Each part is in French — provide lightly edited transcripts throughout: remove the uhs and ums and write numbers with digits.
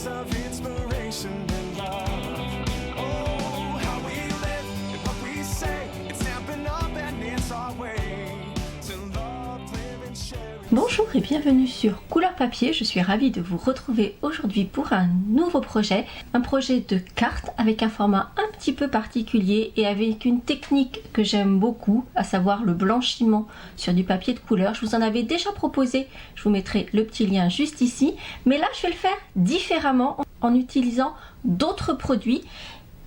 words of inspiration and love. Oh, how we live and what we say, it's stepping up and it's our way to love, live and share. Bonjour et bienvenue sur Couleur Papier, je suis ravie de vous retrouver aujourd'hui pour un nouveau projet, un projet de cartes avec un format un petit peu particulier et avec une technique que j'aime beaucoup, à savoir le blanchiment sur du papier de couleur. Je vous en avais déjà proposé, je vous mettrai le petit lien juste ici, mais là je vais le faire différemment en utilisant d'autres produits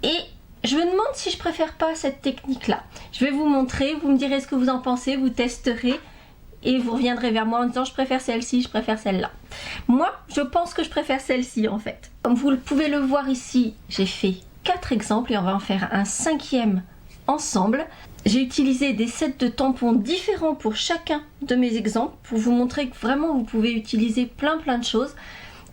et je me demande si je préfère pas cette technique là. Je vais vous montrer, vous me direz ce que vous en pensez, vous testerez. Et vous reviendrez vers moi en disant je préfère celle-ci, je préfère celle-là. Moi, je pense que je préfère celle-ci en fait. Comme vous pouvez le voir ici, j'ai fait 4 exemples et on va en faire un 5e ensemble. J'ai utilisé des sets de tampons différents pour chacun de mes exemples pour vous montrer que vraiment vous pouvez utiliser plein de choses.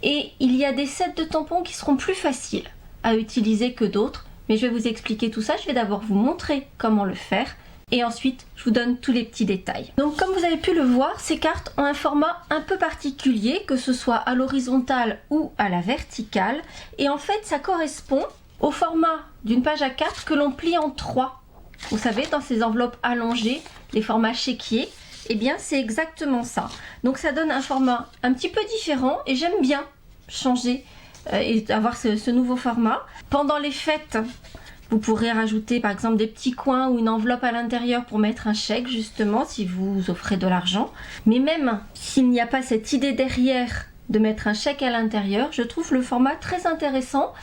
Et il y a des sets de tampons qui seront plus faciles à utiliser que d'autres. Mais je vais vous expliquer tout ça. Je vais d'abord vous montrer comment le faire. Et ensuite, je vous donne tous les petits détails. Donc comme vous avez pu le voir, ces cartes ont un format un peu particulier, que ce soit à l'horizontale ou à la verticale. Et en fait, ça correspond au format d'une page A4 que l'on plie en 3. Vous savez, dans ces enveloppes allongées, les formats chéquiers, eh bien c'est exactement ça. Donc ça donne un format un petit peu différent et j'aime bien changer et avoir ce nouveau format. Pendant les fêtes, vous pourrez rajouter par exemple des petits coins ou une enveloppe à l'intérieur pour mettre un chèque justement si vous offrez de l'argent. Mais même s'il n'y a pas cette idée derrière de mettre un chèque à l'intérieur, je trouve le format très intéressant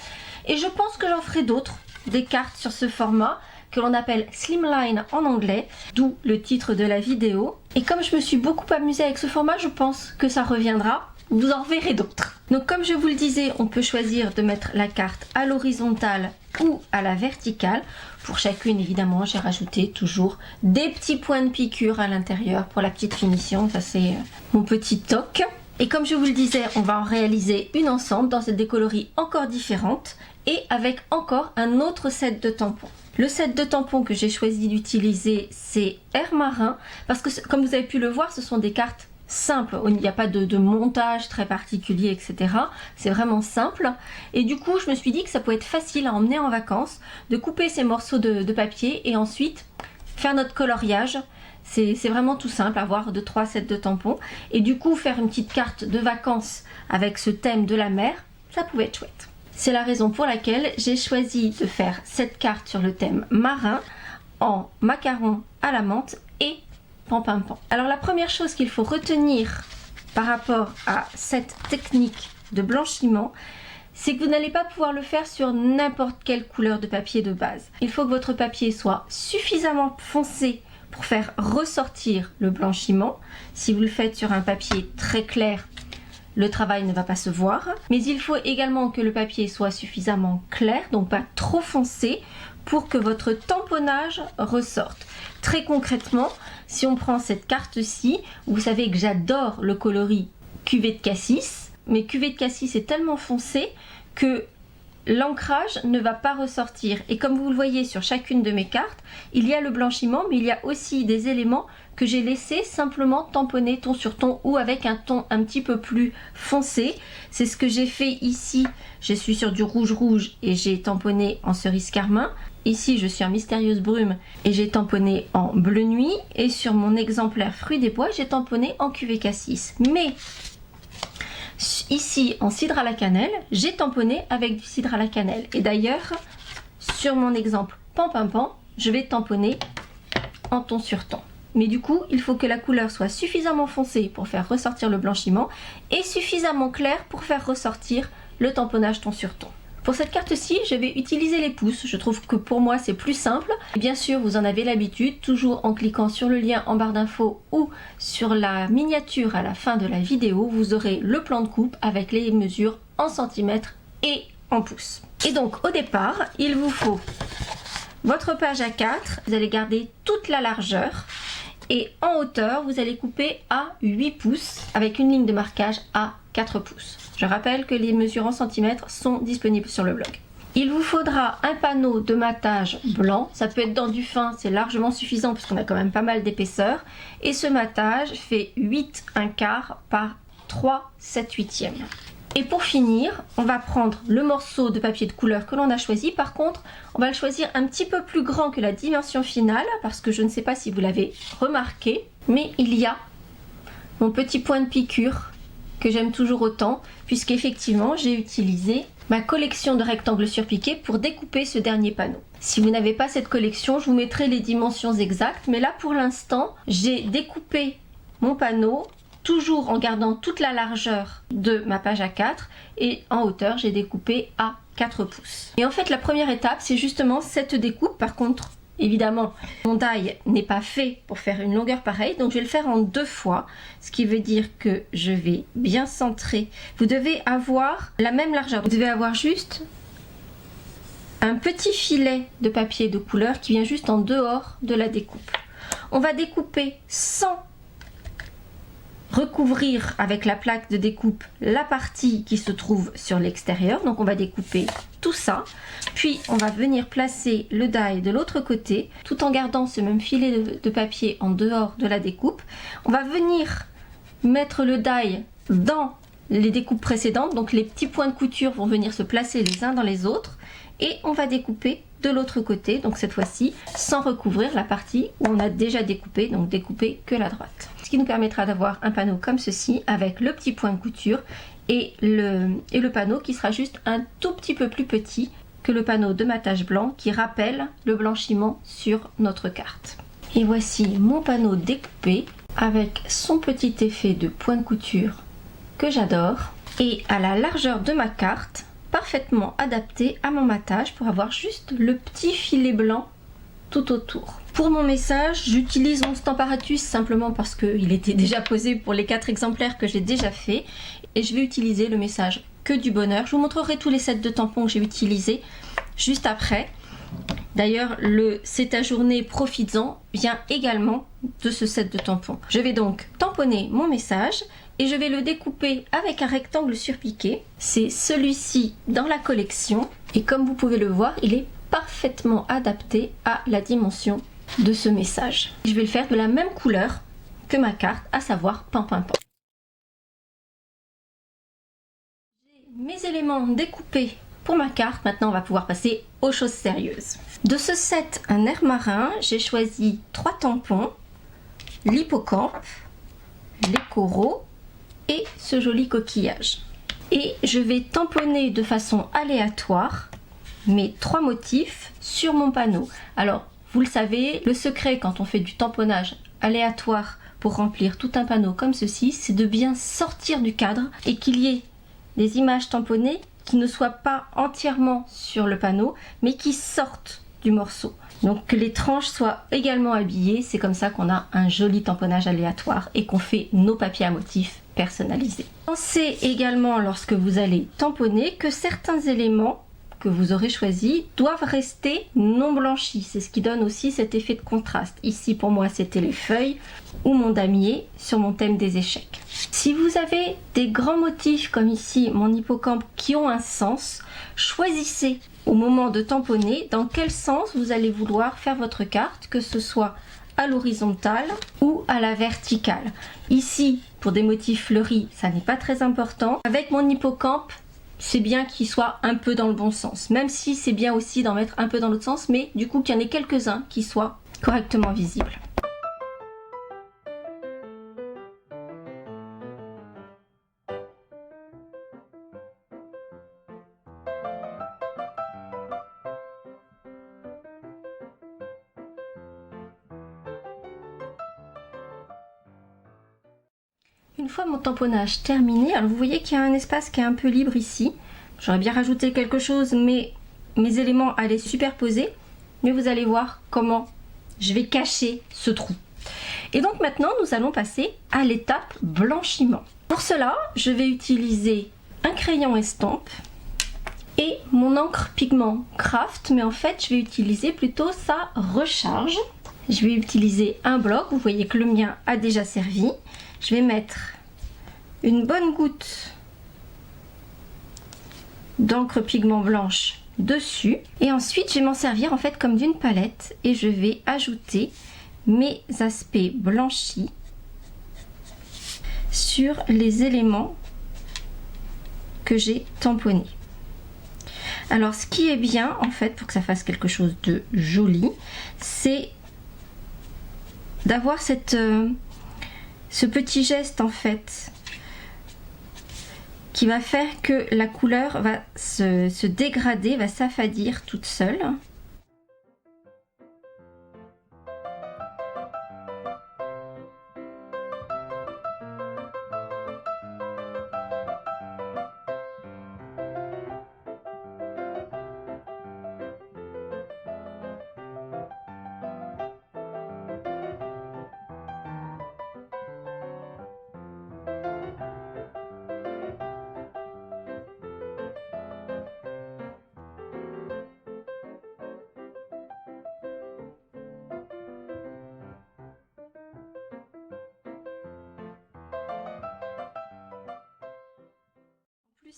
et je pense que j'en ferai d'autres, des cartes sur ce format que l'on appelle Slimline en anglais, d'où le titre de la vidéo. Et comme je me suis beaucoup amusée avec ce format, je pense que ça reviendra. Vous en verrez d'autres. Donc comme je vous le disais, on peut choisir de mettre la carte à l'horizontale ou à la verticale. Pour chacune, évidemment, j'ai rajouté toujours des petits points de piqûre à l'intérieur pour la petite finition. Ça, c'est mon petit toc. Et comme je vous le disais, on va en réaliser une ensemble dans des coloris encore différentes et avec encore un autre set de tampons. Le set de tampons que j'ai choisi d'utiliser, c'est Air Marin parce que, comme vous avez pu le voir, ce sont des cartes simple, il n'y a pas de montage très particulier, etc. C'est vraiment simple. Et du coup, je me suis dit que ça pouvait être facile à emmener en vacances, de couper ces morceaux de papier et ensuite faire notre coloriage. C'est vraiment tout simple, avoir 2-3 sets de tampons. Et du coup, faire une petite carte de vacances avec ce thème de la mer, ça pouvait être chouette. C'est la raison pour laquelle j'ai choisi de faire cette carte sur le thème marin en macaron à la menthe et pan. Alors la première chose qu'il faut retenir par rapport à cette technique de blanchiment, c'est que vous n'allez pas pouvoir le faire sur n'importe quelle couleur de papier de base. Il faut que votre papier soit suffisamment foncé pour faire ressortir le blanchiment. Si vous le faites sur un papier très clair, le travail ne va pas se voir. Mais il faut également que le papier soit suffisamment clair, donc pas trop foncé, pour que votre tamponnage ressorte. Très concrètement, si on prend cette carte-ci, vous savez que j'adore le coloris cuvée de cassis, mais cuvée de cassis est tellement foncé que l'ancrage ne va pas ressortir. Et comme vous le voyez sur chacune de mes cartes, il y a le blanchiment, mais il y a aussi des éléments que j'ai laissé simplement tamponner ton sur ton ou avec un ton un petit peu plus foncé. C'est ce que j'ai fait ici. Je suis sur du rouge et j'ai tamponné en cerise carmin. Ici, je suis en mystérieuse brume et j'ai tamponné en bleu nuit. Et sur mon exemplaire fruit des bois, j'ai tamponné en cuvée cassis. Mais ici, en cidre à la cannelle, j'ai tamponné avec du cidre à la cannelle. Et d'ailleurs, sur mon exemple pan, je vais tamponner en ton sur ton. Mais du coup, il faut que la couleur soit suffisamment foncée pour faire ressortir le blanchiment et suffisamment claire pour faire ressortir le tamponnage ton sur ton. Pour cette carte-ci, je vais utiliser les pouces. Je trouve que pour moi, c'est plus simple. Et bien sûr, vous en avez l'habitude, toujours en cliquant sur le lien en barre d'infos ou sur la miniature à la fin de la vidéo, vous aurez le plan de coupe avec les mesures en centimètres et en pouces. Et donc, au départ, il vous faut votre page A4. Vous allez garder toute la largeur. Et en hauteur, vous allez couper à 8 pouces avec une ligne de marquage à 4 pouces. Je rappelle que les mesures en centimètres sont disponibles sur le blog. Il vous faudra un panneau de matage blanc, ça peut être dans du fin, c'est largement suffisant puisqu'on a quand même pas mal d'épaisseur. Et ce matage fait 8 1/4 par 3 7/8. Et pour finir, on va prendre le morceau de papier de couleur que l'on a choisi. Par contre, on va le choisir un petit peu plus grand que la dimension finale parce que je ne sais pas si vous l'avez remarqué, mais il y a mon petit point de piqûre que j'aime toujours autant puisqu'effectivement j'ai utilisé ma collection de rectangles surpiqués pour découper ce dernier panneau. Si vous n'avez pas cette collection, je vous mettrai les dimensions exactes, mais là pour l'instant, j'ai découpé mon panneau toujours en gardant toute la largeur de ma page A4 et en hauteur j'ai découpé à 4 pouces. Et en fait la première étape c'est justement cette découpe. Par contre évidemment mon die n'est pas fait pour faire une longueur pareille, donc je vais le faire en 2 fois, ce qui veut dire que je vais bien centrer. Vous devez avoir la même largeur, vous devez avoir juste un petit filet de papier de couleur qui vient juste en dehors de la découpe. On va découper sans recouvrir avec la plaque de découpe la partie qui se trouve sur l'extérieur. Donc on va découper tout ça, puis on va venir placer le die de l'autre côté tout en gardant ce même filet de papier en dehors de la découpe. On va venir mettre le die dans les découpes précédentes, donc les petits points de couture vont venir se placer les uns dans les autres et on va découper de l'autre côté, donc cette fois-ci sans recouvrir la partie où on a déjà découpé, donc découper que la droite. Ce qui nous permettra d'avoir un panneau comme ceci avec le petit point de couture et le panneau qui sera juste un tout petit peu plus petit que le panneau de matage blanc qui rappelle le blanchiment sur notre carte. Et voici mon panneau découpé avec son petit effet de point de couture que j'adore et à la largeur de ma carte parfaitement adapté à mon matage pour avoir juste le petit filet blanc tout autour. Pour mon message, j'utilise mon Stamparatus simplement parce qu'il était déjà posé pour les 4 exemplaires que j'ai déjà fait et je vais utiliser le message que du bonheur. Je vous montrerai tous les sets de tampons que j'ai utilisés juste après. D'ailleurs, le C'est ta journée, profites-en vient également de ce set de tampons. Je vais donc tamponner mon message et je vais le découper avec un rectangle surpiqué. C'est celui-ci dans la collection et comme vous pouvez le voir, il est parfaitement adapté à la dimension de ce message. Je vais le faire de la même couleur que ma carte, à savoir pan pan pan. J'ai mes éléments découpés pour ma carte, maintenant on va pouvoir passer aux choses sérieuses. De ce set un air marin, j'ai choisi 3 tampons, l'hippocampe, les coraux et ce joli coquillage. Et je vais tamponner de façon aléatoire mes 3 motifs sur mon panneau. Alors vous le savez, le secret quand on fait du tamponnage aléatoire pour remplir tout un panneau comme ceci, c'est de bien sortir du cadre et qu'il y ait des images tamponnées qui ne soient pas entièrement sur le panneau mais qui sortent du morceau. Donc que les tranches soient également habillées, c'est comme ça qu'on a un joli tamponnage aléatoire et qu'on fait nos papiers à motifs personnalisés. Pensez également lorsque vous allez tamponner que certains éléments que vous aurez choisis doivent rester non blanchis. C'est ce qui donne aussi cet effet de contraste. Ici pour moi c'était les feuilles ou mon damier sur mon thème des échecs. Si vous avez des grands motifs comme ici mon hippocampe qui ont un sens, choisissez au moment de tamponner dans quel sens vous allez vouloir faire votre carte, que ce soit à l'horizontale ou à la verticale. Ici pour des motifs fleuris ça n'est pas très important. Avec mon hippocampe c'est bien qu'il soit un peu dans le bon sens, même si c'est bien aussi d'en mettre un peu dans l'autre sens, mais du coup qu'il y en ait quelques-uns qui soient correctement visibles. Une fois mon tamponnage terminé, alors vous voyez qu'il y a un espace qui est un peu libre ici. J'aurais bien rajouté quelque chose, mais mes éléments allaient superposer. Mais vous allez voir comment je vais cacher ce trou. Et donc maintenant, nous allons passer à l'étape blanchiment. Pour cela, je vais utiliser un crayon estampe et mon encre pigment Craft, mais en fait, je vais utiliser plutôt sa recharge. Je vais utiliser un bloc, vous voyez que le mien a déjà servi. Je vais mettre une bonne goutte d'encre pigment blanche dessus et ensuite je vais m'en servir en fait comme d'une palette et je vais ajouter mes aspects blanchis sur les éléments que j'ai tamponné. Alors ce qui est bien en fait pour que ça fasse quelque chose de joli, c'est d'avoir ce petit geste en fait qui va faire que la couleur va se dégrader, va s'affadir toute seule.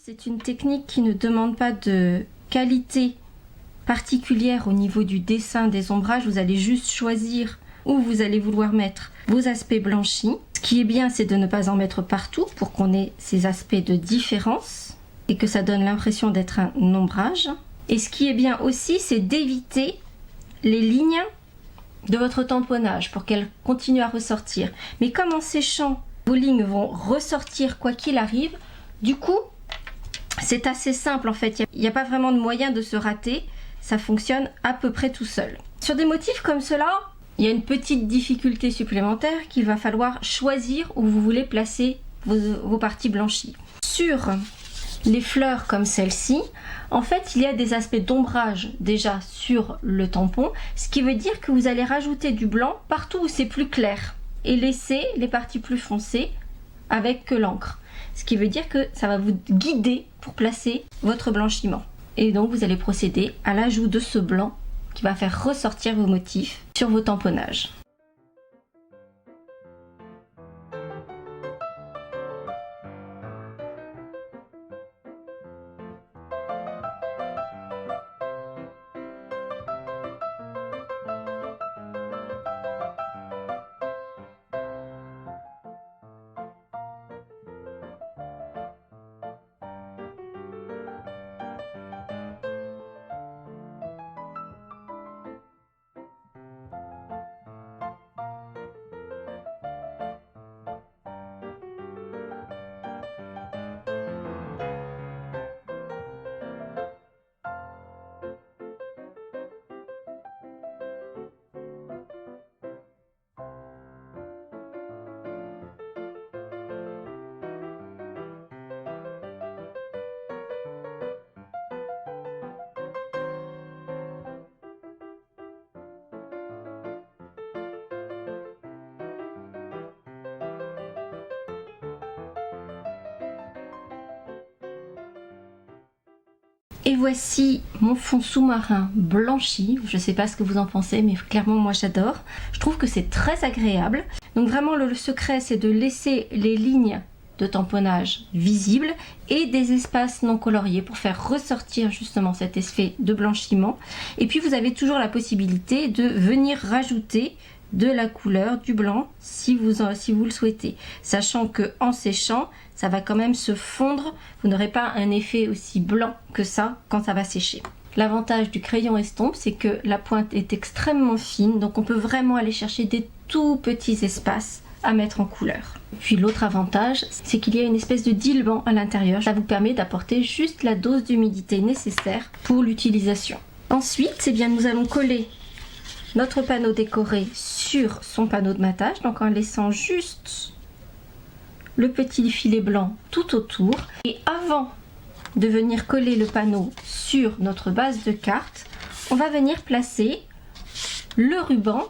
C'est une technique qui ne demande pas de qualité particulière au niveau du dessin des ombrages. Vous allez juste choisir où vous allez vouloir mettre vos aspects blanchis. Ce qui est bien, c'est de ne pas en mettre partout pour qu'on ait ces aspects de différence et que ça donne l'impression d'être un ombrage. Et ce qui est bien aussi, c'est d'éviter les lignes de votre tamponnage pour qu'elles continuent à ressortir. Mais comme en séchant, vos lignes vont ressortir quoi qu'il arrive, du coup, c'est assez simple en fait, il n'y a pas vraiment de moyen de se rater, ça fonctionne à peu près tout seul. Sur des motifs comme cela, il y a une petite difficulté supplémentaire qu'il va falloir choisir où vous voulez placer vos parties blanchies. Sur les fleurs comme celle-ci, en fait il y a des aspects d'ombrage déjà sur le tampon, ce qui veut dire que vous allez rajouter du blanc partout où c'est plus clair et laisser les parties plus foncées avec que l'encre. Ce qui veut dire que ça va vous guider pour placer votre blanchiment. Et donc vous allez procéder à l'ajout de ce blanc qui va faire ressortir vos motifs sur vos tamponnages. Et voici mon fond sous-marin blanchi. Je ne sais pas ce que vous en pensez, mais clairement moi j'adore. Je trouve que c'est très agréable. Donc vraiment le secret, c'est de laisser les lignes de tamponnage visibles et des espaces non coloriés pour faire ressortir justement cet effet de blanchiment. Et puis vous avez toujours la possibilité de venir rajouter de la couleur, du blanc, si vous le souhaitez. Sachant que en séchant, ça va quand même se fondre. Vous n'aurez pas un effet aussi blanc que ça quand ça va sécher. L'avantage du crayon estompe, c'est que la pointe est extrêmement fine, donc on peut vraiment aller chercher des tout petits espaces à mettre en couleur. Puis l'autre avantage, c'est qu'il y a une espèce de diluant à l'intérieur. Ça vous permet d'apporter juste la dose d'humidité nécessaire pour l'utilisation. Ensuite, eh bien, nous allons coller notre panneau décoré sur son panneau de matage, donc en laissant juste le petit filet blanc tout autour. Et avant de venir coller le panneau sur notre base de carte, on va venir placer le ruban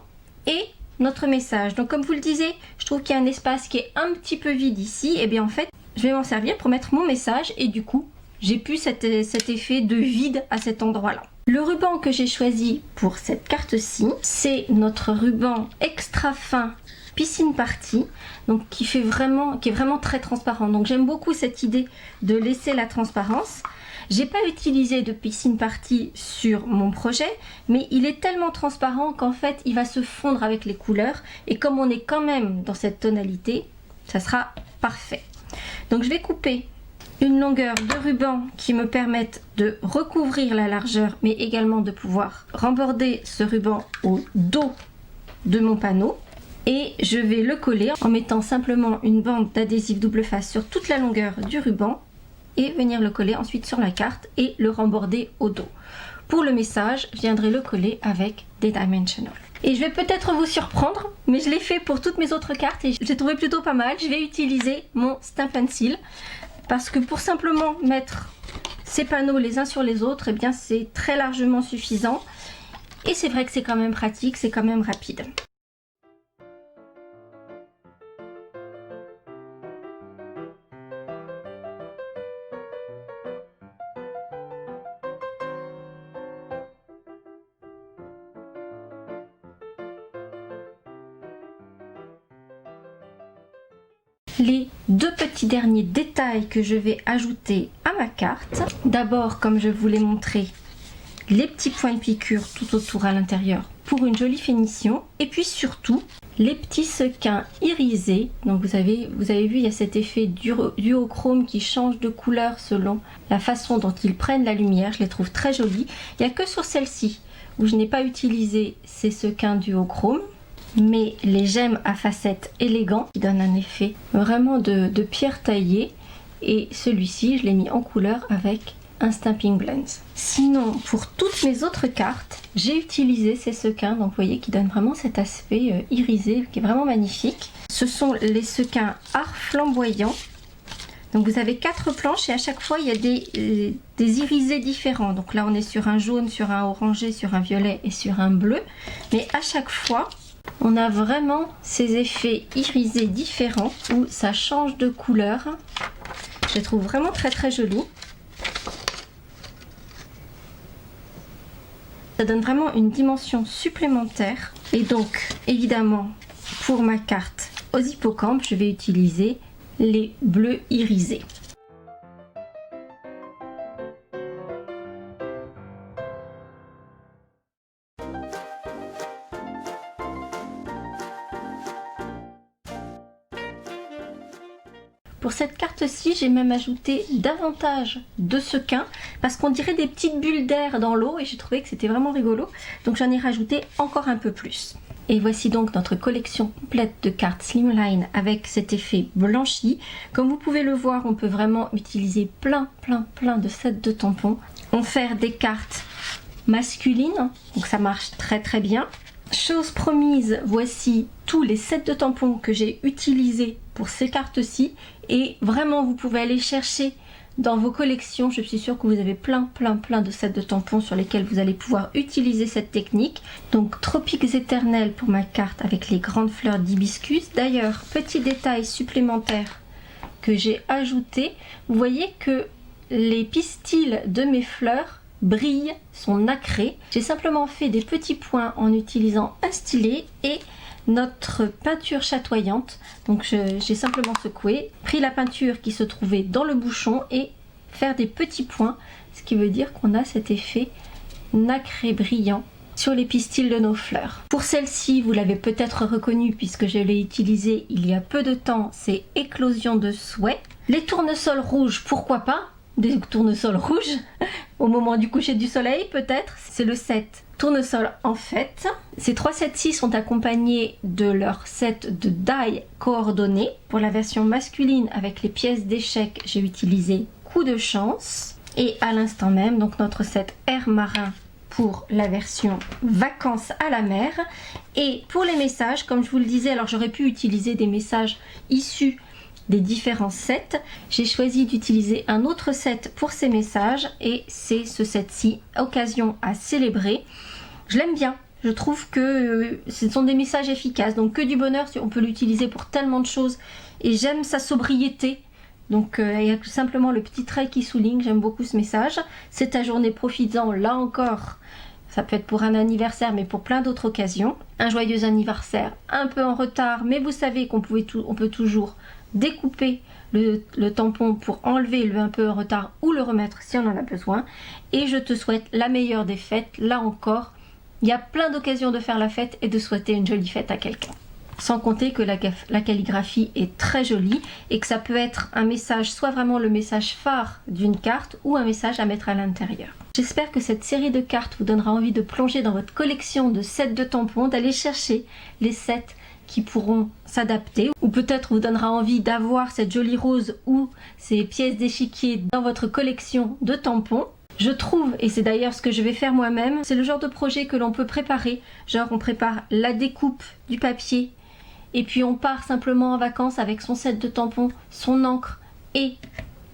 et notre message. Donc comme vous le disiez, je trouve qu'il y a un espace qui est un petit peu vide ici, et bien en fait je vais m'en servir pour mettre mon message et du coup j'ai plus cet effet de vide à cet endroit là. Le ruban que j'ai choisi pour cette carte-ci, c'est notre ruban extra fin Piscine Party, donc qui est vraiment très transparent. Donc j'aime beaucoup cette idée de laisser la transparence. J'ai pas utilisé de Piscine Party sur mon projet, mais il est tellement transparent qu'en fait il va se fondre avec les couleurs, et comme on est quand même dans cette tonalité, ça sera parfait. Donc je vais couper une longueur de ruban qui me permette de recouvrir la largeur, mais également de pouvoir remborder ce ruban au dos de mon panneau. Et je vais le coller en mettant simplement une bande d'adhésif double face sur toute la longueur du ruban et venir le coller ensuite sur la carte et le remborder au dos. Pour le message, je viendrai le coller avec des dimensionals. Et je vais peut-être vous surprendre, mais je l'ai fait pour toutes mes autres cartes et j'ai trouvé plutôt pas mal. Je vais utiliser mon Stamp and Seal parce que pour simplement mettre ces panneaux les uns sur les autres, eh bien c'est très largement suffisant. Et c'est vrai que c'est quand même pratique, c'est quand même rapide. Les deux petits derniers détails que je vais ajouter à ma carte. D'abord, comme je vous l'ai montré, les petits points de piqûre tout autour à l'intérieur pour une jolie finition. Et puis surtout, les petits sequins irisés. Donc vous avez vu, il y a cet effet duochrome qui change de couleur selon la façon dont ils prennent la lumière. Je les trouve très jolis. Il n'y a que sur celle-ci où je n'ai pas utilisé ces sequins duochrome, mais les gemmes à facettes élégants qui donnent un effet vraiment de pierre taillée. Et celui-ci, je l'ai mis en couleur avec un Stamping Blends. Sinon, pour toutes mes autres cartes, j'ai utilisé ces sequins, donc vous voyez, qui donnent vraiment cet aspect irisé, qui est vraiment magnifique. Ce sont les sequins art flamboyant. Donc vous avez 4 planches et à chaque fois, il y a des irisés différents. Donc là, on est sur un jaune, sur un orangé, sur un violet et sur un bleu. Mais à chaque fois, on a vraiment ces effets irisés différents où ça change de couleur. Je les trouve vraiment très très jolis. Ça donne vraiment une dimension supplémentaire. Et donc, évidemment, pour ma carte aux hippocampes, je vais utiliser les bleus irisés. Pour cette carte-ci, j'ai même ajouté davantage de sequins parce qu'on dirait des petites bulles d'air dans l'eau et j'ai trouvé que c'était vraiment rigolo. Donc j'en ai rajouté encore un peu plus. Et voici donc notre collection complète de cartes Slimline avec cet effet blanchi. Comme vous pouvez le voir, on peut vraiment utiliser plein de sets de tampons. En faire des cartes masculines, donc ça marche très bien. Chose promise, voici tous les sets de tampons que j'ai utilisés pour ces cartes-ci. Et vraiment, vous pouvez aller chercher dans vos collections. Je suis sûre que vous avez plein de sets de tampons sur lesquels vous allez pouvoir utiliser cette technique. Donc, Tropiques éternels pour ma carte avec les grandes fleurs d'hibiscus. D'ailleurs, petit détail supplémentaire que j'ai ajouté. Vous voyez que les pistils de mes fleurs brillent, sont nacrés. J'ai simplement fait des petits points en utilisant un stylet et notre peinture chatoyante. Donc j'ai simplement secoué, pris la peinture qui se trouvait dans le bouchon et faire des petits points, ce qui veut dire qu'on a cet effet nacré brillant sur les pistils de nos fleurs. Pour celle-ci, vous l'avez peut-être reconnue puisque je l'ai utilisée il y a peu de temps, c'est Éclosion de souhait. Les tournesols rouges, pourquoi pas? Des tournesols rouges au moment du coucher du soleil peut-être. C'est le set tournesol en fait. Ces 3 sets-ci sont accompagnés de leur set de die coordonnées. Pour la version masculine avec les pièces d'échecs, j'ai utilisé coup de chance. Et à l'instant même, donc notre set air marin pour la version vacances à la mer. Et pour les messages, comme je vous le disais, alors j'aurais pu utiliser des messages issus des différents sets. J'ai choisi d'utiliser un autre set pour ces messages et c'est ce set-ci, occasion à célébrer. Je l'aime bien, je trouve que ce sont des messages efficaces, donc que du bonheur, on peut l'utiliser pour tellement de choses et j'aime sa sobriété. Donc il y a simplement le petit trait qui souligne, j'aime beaucoup ce message. C'est ta journée, profites-en, là encore. Ça peut être pour un anniversaire, mais pour plein d'autres occasions. Un joyeux anniversaire, un peu en retard, mais vous savez qu'on peut toujours découper le tampon pour enlever le un peu en retard ou le remettre si on en a besoin. Et je te souhaite la meilleure des fêtes. Là encore, il y a plein d'occasions de faire la fête et de souhaiter une jolie fête à quelqu'un. Sans compter que la calligraphie est très jolie et que ça peut être un message, soit vraiment le message phare d'une carte ou un message à mettre à l'intérieur. J'espère que cette série de cartes vous donnera envie de plonger dans votre collection de sets de tampons, d'aller chercher les sets qui pourront s'adapter, ou peut-être vous donnera envie d'avoir cette jolie rose ou ces pièces d'échiquier dans votre collection de tampons. Je trouve, et c'est d'ailleurs ce que je vais faire moi-même, c'est le genre de projet que l'on peut préparer, genre on prépare la découpe du papier et puis on part simplement en vacances avec son set de tampons, son encre et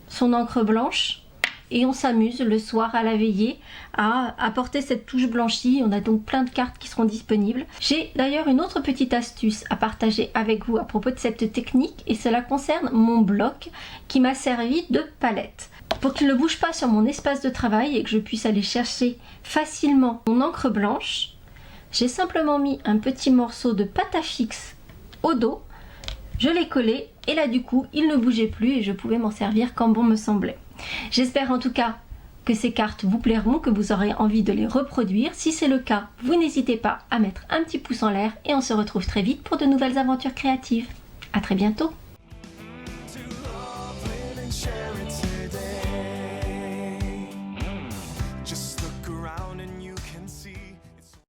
son encre blanche. Et on s'amuse le soir à la veillée à apporter cette touche blanchie. On a donc plein de cartes qui seront disponibles. J'ai d'ailleurs une autre petite astuce à partager avec vous à propos de cette technique et cela concerne mon bloc qui m'a servi de palette. Pour qu'il ne bouge pas sur mon espace de travail et que je puisse aller chercher facilement mon encre blanche, j'ai simplement mis un petit morceau de pâte à fixe au dos. Je l'ai collé et là du coup il ne bougeait plus et je pouvais m'en servir quand bon me semblait. J'espère en tout cas que ces cartes vous plairont, que vous aurez envie de les reproduire. Si c'est le cas, vous n'hésitez pas à mettre un petit pouce en l'air et on se retrouve très vite pour de nouvelles aventures créatives. À très bientôt!